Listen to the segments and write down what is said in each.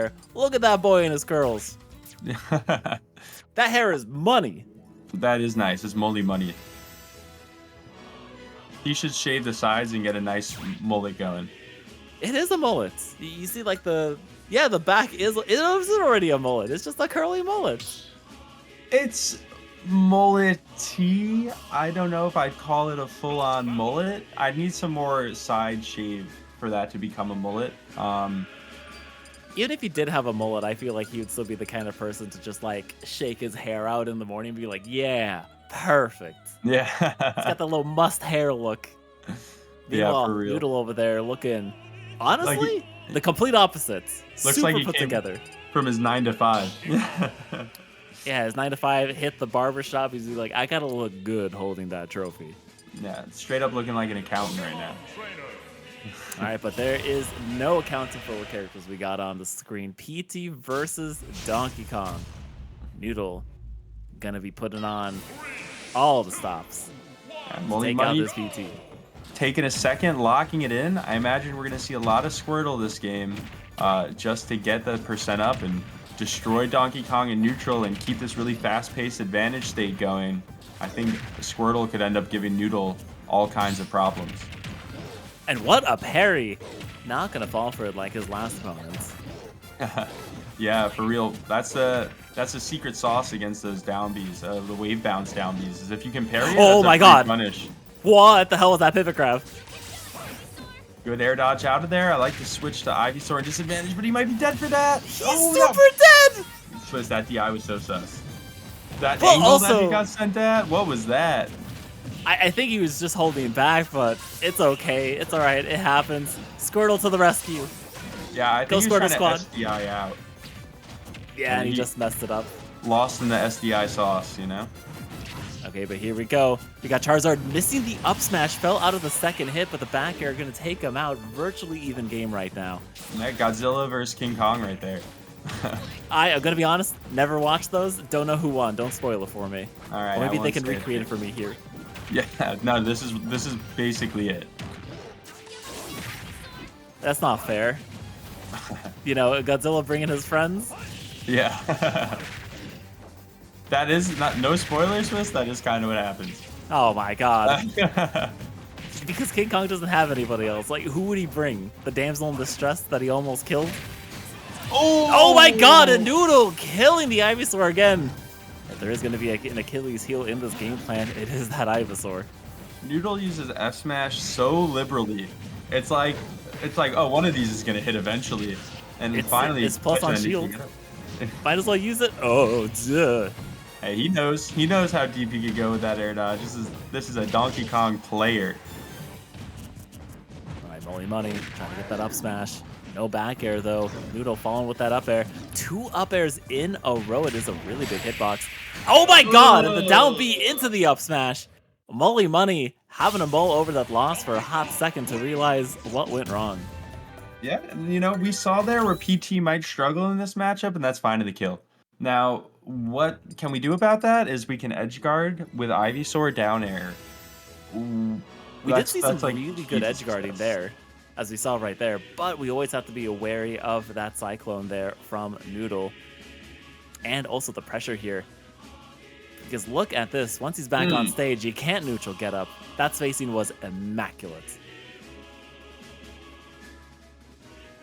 hair. Look at that boy and his curls. That hair is money. That is nice. It's Mulli money. He should shave the sides and get a nice mullet going. It is a mullet. You see, like the back is already a mullet. It's just a curly mullet. It's mullet-y. I don't know if I'd call it a full-on mullet. I'd need some more side shave for that to become a mullet. Even if he did have a mullet, I feel like he would still be the kind of person to just like shake his hair out in the morning and be like, yeah, perfect. Yeah. He's got the little must hair look. Yeah, for real. Noodle over there looking, honestly, the complete opposites. Looks Super like he put came together. From his 9 to 5. Yeah, his 9 to 5 hit the barbershop. He's like, I gotta look good holding that trophy. Yeah, straight up looking like an accountant right now. All right, but there is no accounting for what characters we got on the screen. PT versus Donkey Kong. Noodle gonna be putting on all the stops. Take out this PT. Taking a second, locking it in. I imagine we're gonna see a lot of Squirtle this game, just to get the percent up and destroy Donkey Kong in neutral and keep this really fast-paced advantage state going. I think Squirtle could end up giving Noodle all kinds of problems. And what a parry! Not gonna fall for it like his last opponents. Yeah, for real. That's a secret sauce against those down Bs, the wave bounce down Bs. Is if you can parry it, oh my god! Punish. What the hell was that pivot grab? Good air dodge out of there. I like to switch to Ivysaur and disadvantage, but he might be dead for that. He's super dead! Twist, that DI was so sus. That angle that he got sent at? What was that? I think he was just holding back, but it's okay. It's alright. It happens. Squirtle to the rescue. Yeah, I think he was trying to SDI out. Yeah, and he just messed it up. Lost in the SDI sauce, you know? Okay, but here we go. We got Charizard missing the up smash, fell out of the second hit, but the back air going to take him out. Virtually even game right now. That Godzilla versus King Kong right there. I'm going to be honest, never watched those. Don't know who won. Don't spoil it for me. All right. Or maybe they can recreate it for me here. Yeah, no, this is basically it. That's not fair. You know, Godzilla bringing his friends? Yeah. That is not no spoilers, Swiss. That is kind of what happens. Oh my god. Because King Kong doesn't have anybody else. Like, who would he bring? The damsel in distress that he almost killed? Oh my god, a Noodle killing the Ivysaur again. If there is going to be an Achilles heel in this game plan, it is that Ivysaur. Noodle uses F smash so liberally. It's like, oh, one of these is going to hit eventually, and finally it's plus on shield. Might as well use it. Oh, duh. Hey, he knows how deep he could go with that air dodge. This is a Donkey Kong player. All right, Mulli money, trying to get that up smash. No back air though. Noodle falling with that up air. 2 up airs in a row. It is a really big hitbox. Oh my god! And the down B into the up smash. Mulli money having to mull over that loss for a hot second to realize what went wrong. Yeah, you know, we saw there where PT might struggle in this matchup, and that's fine to the kill. Now, what can we do about that is we can edge guard with Ivysaur down air. We did see some really good edge guarding there, as we saw right there, but we always have to be wary of that Cyclone there from Noodle. And also the pressure here. Because look at this, once he's back on stage, you can't neutral get up. That spacing was immaculate.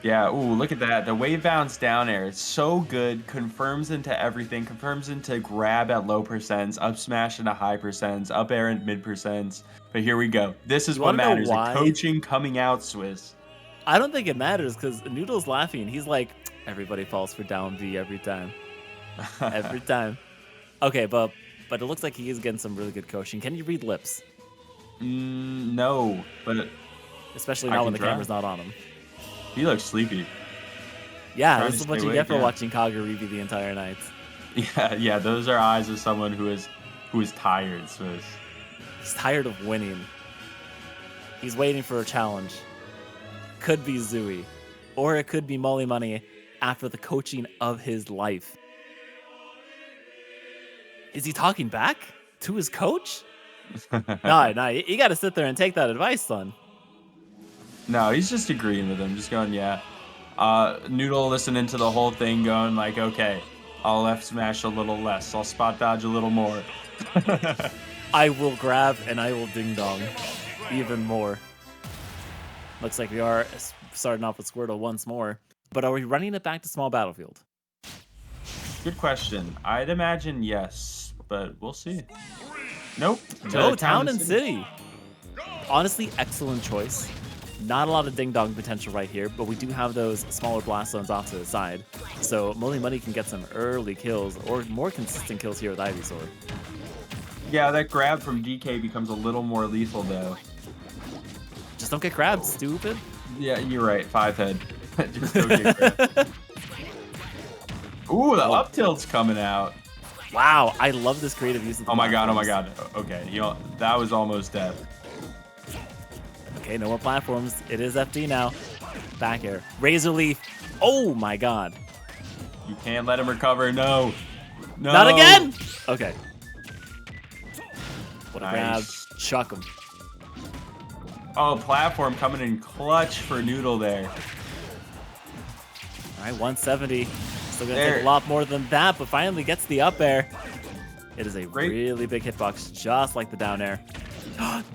Yeah, ooh, look at that. The wave bounce down air. It's so good. Confirms into everything. Confirms into grab at low percents, up smash into high percents, up air and mid percents. But here we go. This is what matters. The coaching coming out, Swiss. I don't think it matters because Noodle's laughing. He's like, everybody falls for down B every time. Every time. Okay, but it looks like he is getting some really good coaching. Can you read lips? No, but... Especially now when the camera's not on him. He looks sleepy. Yeah, this is what you get for watching Kagurabi the entire night. Yeah, those are eyes of someone who is tired, Swiss. He's tired of winning. He's waiting for a challenge. Could be Zooey. Or it could be Mulli Money after the coaching of his life. Is he talking back to his coach? No, you gotta sit there and take that advice, son. No, he's just agreeing with him, just going, yeah. Noodle listening to the whole thing going like, okay, I'll F smash a little less. I'll spot dodge a little more. I will grab and I will ding dong even more. Looks like we are starting off with Squirtle once more. But are we running it back to small battlefield? Good question. I'd imagine yes, but we'll see. Nope. No, Town and City. Honestly, excellent choice. Not a lot of ding-dong potential right here, but we do have those smaller blast zones off to the side. So Mulli Money can get some early kills or more consistent kills here with Ivysaur. Yeah, that grab from DK becomes a little more lethal, though. Just don't get grabbed, stupid. Yeah, you're right. 5-head. Just don't get grabbed. Ooh, the up tilt's coming out. Wow, I love this creative use of the Oh my god, oh my god. Okay, you know, that was almost death. Okay, no more platforms. It is FD now. Back air. Razor Leaf. Oh my god. You can't let him recover. No. No. Not again! Okay. What a Nice. grab. Chuck him. Oh, platform coming in clutch for Noodle there. All right, 170. Still going to take a lot more than that, but finally gets the up air. It is a really big hitbox, just like the down air.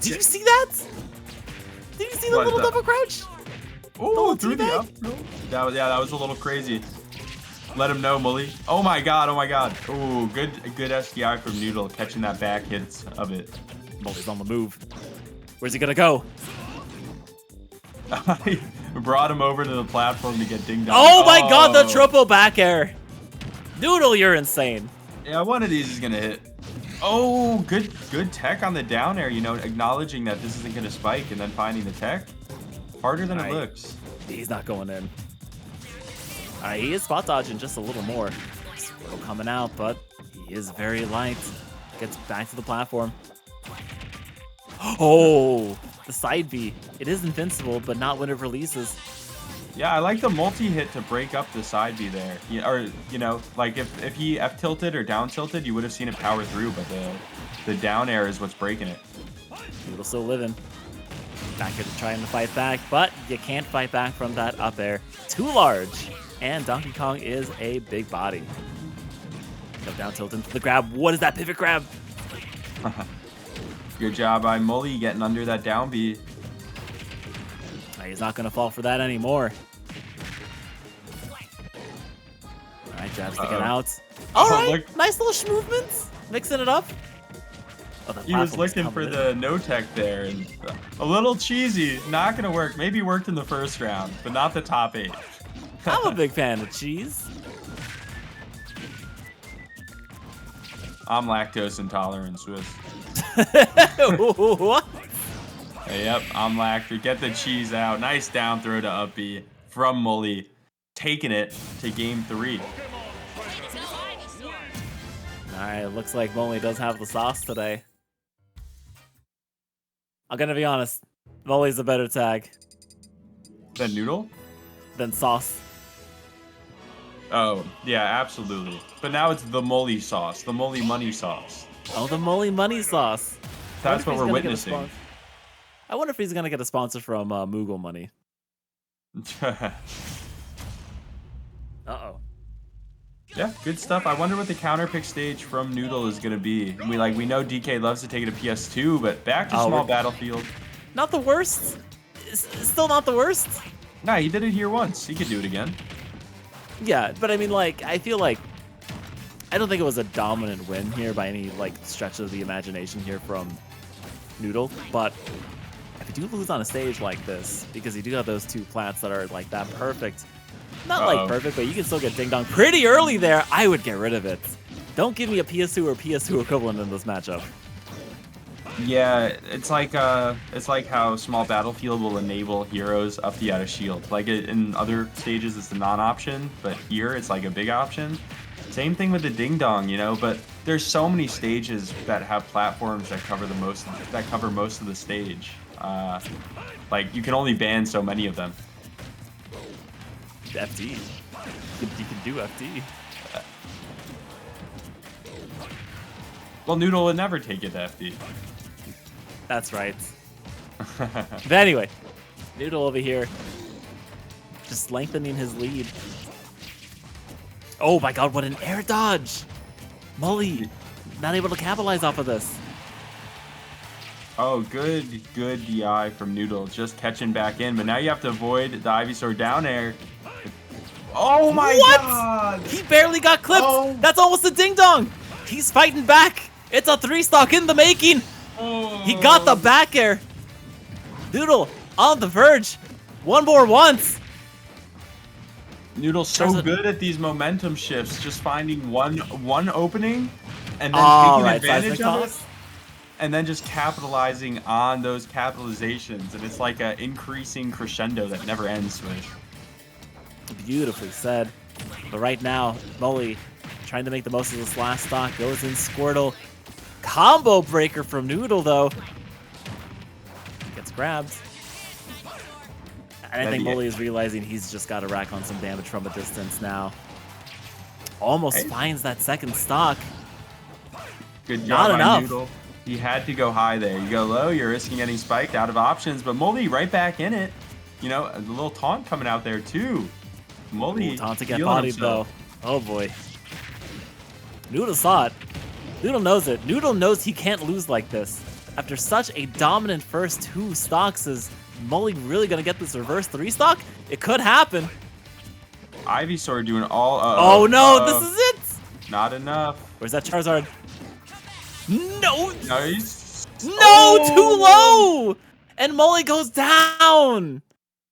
Did you see that? Did you see the little double crouch? Oh, through the up throw? That was a little crazy. Let him know, Mulli. Oh my god, oh my god. Ooh, good SDI from Noodle, catching that back hits of it. Mulli's on the move. Where's he gonna go? I brought him over to the platform to get ding dong. Oh my god, the triple back air. Noodle, you're insane. Yeah, one of these is gonna hit. Oh, good tech on the down air, you know, acknowledging that this isn't gonna spike and then finding the tech. Harder than it looks. He's not going in. Alright, he is spot dodging just a little more. Squirtle coming out, but he is very light. Gets back to the platform. Oh, the side B. It is invincible, but not when it releases. Yeah, I like the multi-hit to break up the side B there. Or, you know, like if he F-tilted or down-tilted, you would have seen it power through, but the down air is what's breaking it. Noodle still living. Back here trying to fight back, but you can't fight back from that up air. Too large. And Donkey Kong is a big body. Go down tilt into the grab. What is that pivot grab? Good job by Mulli getting under that down B. He's not going to fall for that anymore. All right, jabs to get out. All right, look. Nice little movements. Mixing it up. Oh, he was looking for the no-tech there. And a little cheesy. Not going to work. Maybe worked in the first round, but not the top 8. I'm a big fan of cheese. I'm lactose intolerant, Swiss. What? Yep, I'm lactose. Get the cheese out. Nice down throw to up B from Mulli. Taking it to game 3. Alright, looks like Mulli does have the sauce today. I'm gonna be honest. Mulli's a better tag. Than Noodle? Than sauce. Oh, yeah, absolutely. But now it's the Mulli sauce. The Mulli money sauce. Oh, the Mulli money sauce. That's what we're witnessing. I wonder if he's gonna get a sponsor from Moogle Money. Uh-oh. Yeah, good stuff. I wonder what the counter pick stage from Noodle is gonna be. We know DK loves to take it to PS2, but back to small battlefield. Not the worst. It's still not the worst. Nah, he did it here once. He could do it again. Yeah, but I mean, like, I feel like I don't think it was a dominant win here by any stretch of the imagination here from Noodle, but if you do lose on a stage like this, because you do have those 2 plats that are like that perfect, not perfect, but you can still get ding dong pretty early there, I would get rid of it. Don't give me a PS2 or PS2 equivalent in this matchup. Yeah, it's like how small battlefield will enable heroes up the out of shield. Like in other stages, it's the non-option, but here it's like a big option. Same thing with the ding dong, you know. But there's so many stages that have platforms that cover most of the stage. Like you can only ban so many of them. FD. You can do FD. Well, Noodle would never take it to FD. That's right. But anyway, Noodle over here. just lengthening his lead. Oh my god, what an air dodge! Mulli, not able to capitalize off of this. Oh, good DI from Noodle, just catching back in. But now you have to avoid the Ivysaur down air. Oh my god! He barely got clipped. Oh. That's almost a ding dong. He's fighting back. It's a 3-stock in the making. Oh. He got the back air. Noodle on the verge. One more once. Noodle's so good at these momentum shifts, just finding one opening and then taking advantage of it, and then just capitalizing on those capitalizations, and it's like an increasing crescendo that never ends, Swish. Beautifully said. But right now, Mulli trying to make the most of this last stock. Goes in Squirtle. Combo breaker from Noodle, though. Gets grabbed. And I think Mulli is realizing he's just got to rack on some damage from a distance now. Almost finds that second stock. Good job by Noodle. He had to go high there. You go low, you're risking getting spiked, out of options. But Mulli right back in it. You know, a little taunt coming out there, too. Mulli taunt to get bodied, though. Oh, boy. Noodle saw it. Noodle knows it. Noodle knows he can't lose like this. After such a dominant first 2 stocks, is Mulli really going to get this reverse 3-stock? It could happen. Ivysaur doing all... oh, no, this is it! Not enough. Where's that Charizard? No! Nice. No, too low! And Mulli goes down!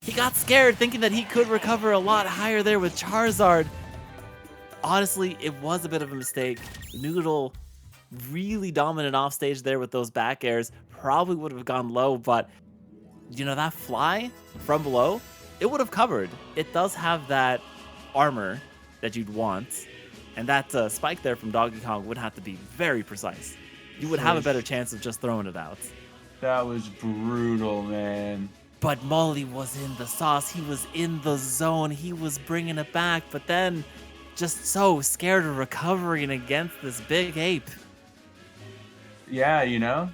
He got scared thinking that he could recover a lot higher there with Charizard. Honestly, it was a bit of a mistake. Noodle really dominant off stage there with those back airs. Probably would have gone low, but you know, that fly from below, it would have covered. It does have that armor that you'd want, and that spike there from Donkey Kong would have to be very precise. You would have a better chance of just throwing it out. That was brutal, man. But Mulli was in the sauce. He was in the zone. He was bringing it back, but then just so scared of recovering against this big ape. Yeah, you know,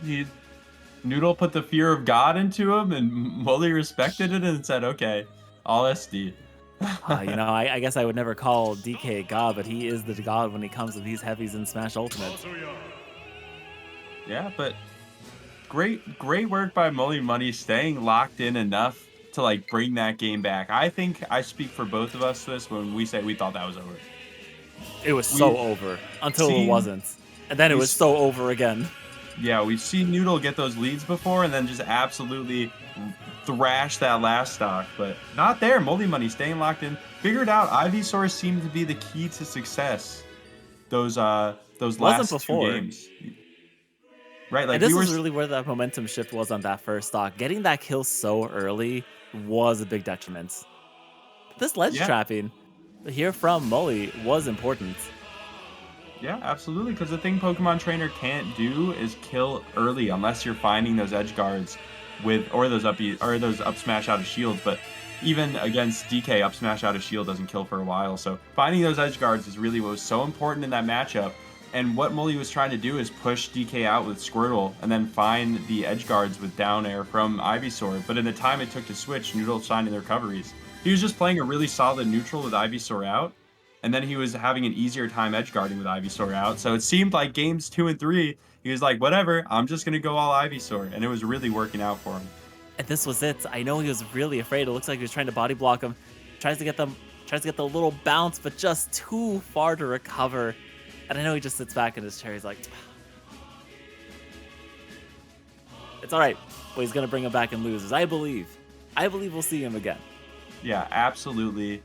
Noodle put the fear of God into him, and Mulli respected it and said, okay, all SD. You know, I guess I would never call DK a god, but he is the god when it comes to these heavies in Smash Ultimate. Yeah, but great work by Mulli Money, staying locked in enough to like bring that game back. I think I speak for both of us this when we say we thought that was over. It was so over until it wasn't, and then it was so over again. Yeah, we've seen Noodle get those leads before and then just absolutely thrash that last stock, but not there. Mulli Money staying locked in. Figured out Ivysaur seemed to be the key to success. Those last 2 games. Right, like and this was really where that momentum shift was on that first stock. Getting that kill so early was a big detriment. This ledge trapping here from Mulli was important. Yeah, absolutely, because the thing Pokemon Trainer can't do is kill early unless you're finding those edge guards with or those up smash out of shields. But even against DK, up smash out of shield doesn't kill for a while. So finding those edge guards is really what was so important in that matchup. And what Mulli was trying to do is push DK out with Squirtle and then find the edge guards with down air from Ivysaur. But in the time it took to switch, Noodle finding the recoveries. He was just playing a really solid neutral with Ivysaur out, and then he was having an easier time edge guarding with Ivysaur out. So it seemed like games 2 and 3, he was like, whatever, I'm just gonna go all Ivysaur, and it was really working out for him. And this was it. I know he was really afraid. It looks like he was trying to body block him. Tries to get the little bounce, but just too far to recover. And I know he just sits back in his chair. He's like, it's all right. But he's going to bring him back and loses. I believe we'll see him again. Yeah, absolutely.